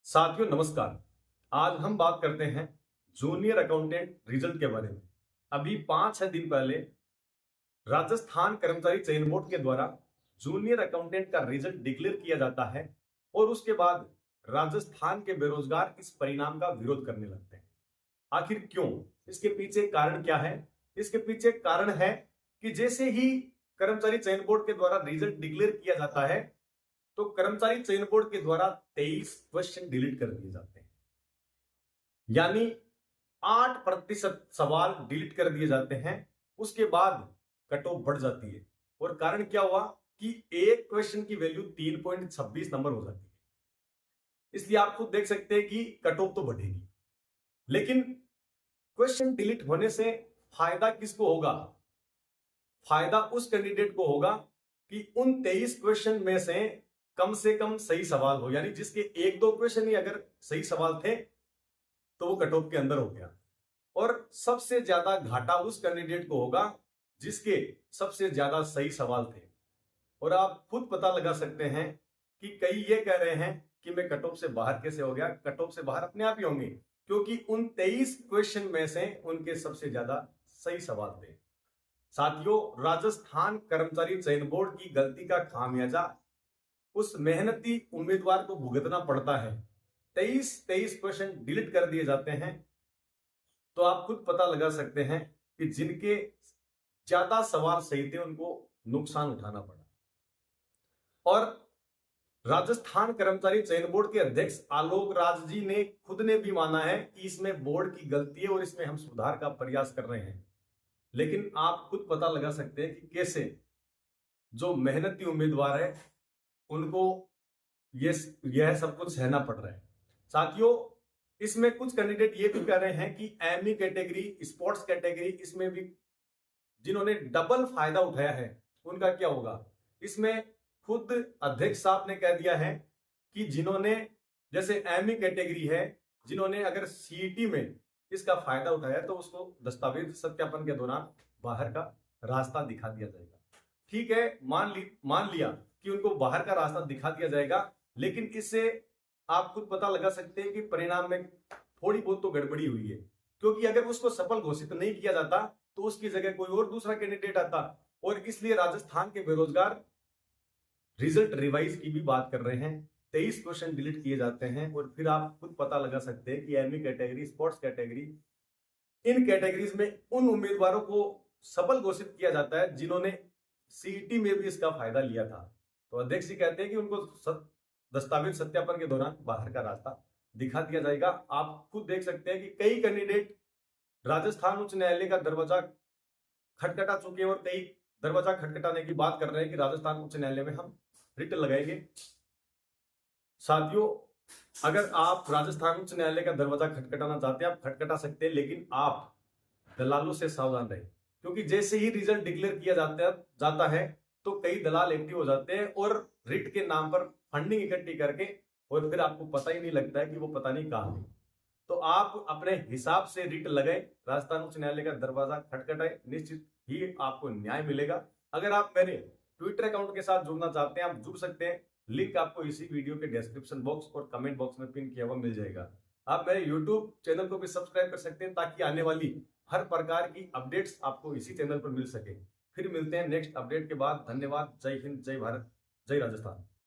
साथियों नमस्कार। आज हम बात करते हैं जूनियर अकाउंटेंट रिजल्ट के बारे में। अभी 5-6 दिन पहले राजस्थान कर्मचारी चयन बोर्ड के द्वारा जूनियर अकाउंटेंट का रिजल्ट डिक्लेयर किया जाता है और उसके बाद राजस्थान के बेरोजगार इस परिणाम का विरोध करने लगते हैं। आखिर क्यों? इसके पीछे कारण क्या है? इसके पीछे कारण है कि जैसे ही कर्मचारी चयन बोर्ड के द्वारा रिजल्ट डिक्लेयर किया जाता है तो कर्मचारी चयन बोर्ड के द्वारा 23 क्वेश्चन डिलीट कर दिए जाते हैं, यानी 8% सवाल डिलीट कर दिए जाते हैं। उसके बाद कट ऑफ बढ़ जाती है और कारण क्या हुआ कि एक क्वेश्चन की वैल्यू 3.26 नंबर हो जाती है। इसलिए आप खुद देख सकते हैं कि कट ऑफ तो बढ़ेगी, लेकिन क्वेश्चन डिलीट होने से फायदा किसको होगा? फायदा उस कैंडिडेट को होगा कि उन 23 क्वेश्चन में से कम सही सवाल हो, यानी जिसके 1-2 क्वेश्चन ही अगर सही सवाल थे तो वो कट ऑफ के अंदर हो गया। और सबसे ज्यादा घाटा उस कैंडिडेट को होगा जिसके सबसे ज्यादा सही सवाल थे। और आप खुद पता लगा सकते हैं कि कई ये कह रहे हैं कि मैं कट ऑफ से बाहर कैसे हो गया। कट ऑफ से बाहर अपने आप ही होंगे, क्योंकि उन 23 क्वेश्चन में से उनके सबसे ज्यादा सही सवाल थे। साथियों, राजस्थान कर्मचारी चयन बोर्ड की गलती का खामियाजा उस मेहनती उम्मीदवार को भुगतना पड़ता है। 23 क्वेश्चन डिलीट कर दिए जाते हैं, तो आप खुद पता लगा सकते हैं कि जिनके ज्यादा सवाल सही थे उनको नुकसान उठाना पड़ा। और राजस्थान कर्मचारी चयन बोर्ड के अध्यक्ष आलोक राज जी ने खुद ने भी माना है कि इसमें बोर्ड की गलती है और इसमें हम सुधार का प्रयास कर रहे हैं। लेकिन आप खुद पता लगा सकते हैं कि कैसे जो मेहनती उम्मीदवार है उनको यह सब कुछ सहना पड़ रहा है। साथियों, इसमें कुछ कैंडिडेट ये भी कह रहे हैं कि एमई कैटेगरी, स्पोर्ट्स कैटेगरी, इसमें भी जिन्होंने डबल फायदा उठाया है उनका क्या होगा? इसमें खुद अध्यक्ष साहब ने कह दिया है कि जिन्होंने, जैसे एमई कैटेगरी है, जिन्होंने अगर सीईटी में इसका फायदा उठाया तो उसको दस्तावेज सत्यापन के दौरान बाहर का रास्ता दिखा दिया जाएगा। ठीक है, मान लिया कि उनको बाहर का रास्ता दिखा दिया जाएगा, लेकिन इससे आप खुद पता लगा सकते हैं कि परिणाम में थोड़ी बहुत तो गड़बड़ी हुई है। क्योंकि अगर उसको सफल घोषित नहीं किया जाता तो उसकी जगह कोई और दूसरा कैंडिडेट आता, और इसलिए राजस्थान के बेरोजगार रिजल्ट रिवाइज की भी बात कर रहे हैं। 23 क्वेश्चन डिलीट किए जाते हैं और फिर आप खुद पता लगा सकते हैं कि एमई कैटेगरी, स्पोर्ट्स कैटेगरी, इन कैटेगरीज में उन उम्मीदवारों को सफल घोषित किया जाता है जिन्होंने सीईटी में भी इसका फायदा लिया था। तो अध्यक्ष जी कहते हैं कि उनको दस्तावेज सत्यापन के दौरान बाहर का रास्ता दिखा दिया जाएगा। आप खुद देख सकते हैं कि कई कैंडिडेट राजस्थान उच्च न्यायालय का दरवाजा खटखटा चुके हैं और कई दरवाजा खटखटाने की बात कर रहे हैं कि राजस्थान उच्च न्यायालय में हम रिट लगाएंगे। साथियों, अगर आप राजस्थान उच्च न्यायालय का दरवाजा खटखटाना चाहते हैं, आप खटखटा सकते हैं, लेकिन आप दलालों से सावधान रहें, क्योंकि जैसे ही रिजल्ट डिक्लेयर किया जाता है तो कई दलाल एक्टिव हो जाते हैं और रिट के नाम पर फंडिंग इकट्ठी करके, और फिर आपको पता ही नहीं लगता है कि वो पता नहीं कहां है। तो आप अपने हिसाब से रिट लगाए, राजस्थान उच्च न्यायालय का दरवाजा खटखटाए, निश्चित ही आपको न्याय मिलेगा। अगर आप मेरे ट्विटर अकाउंट के साथ जुड़ना चाहते हैं, आप जुड़ सकते हैं। लिंक आपको इसी वीडियो के डिस्क्रिप्शन बॉक्स और कमेंट बॉक्स में पिन किया हुआ मिल जाएगा। आप मेरे यूट्यूब चैनल को भी सब्सक्राइब कर सकते हैं ताकि आने वाली हर प्रकार की अपडेट्स आपको इसी चैनल पर मिल सके। फिर मिलते हैं नेक्स्ट अपडेट के बाद। धन्यवाद। जय हिंद, जय भारत, जय राजस्थान।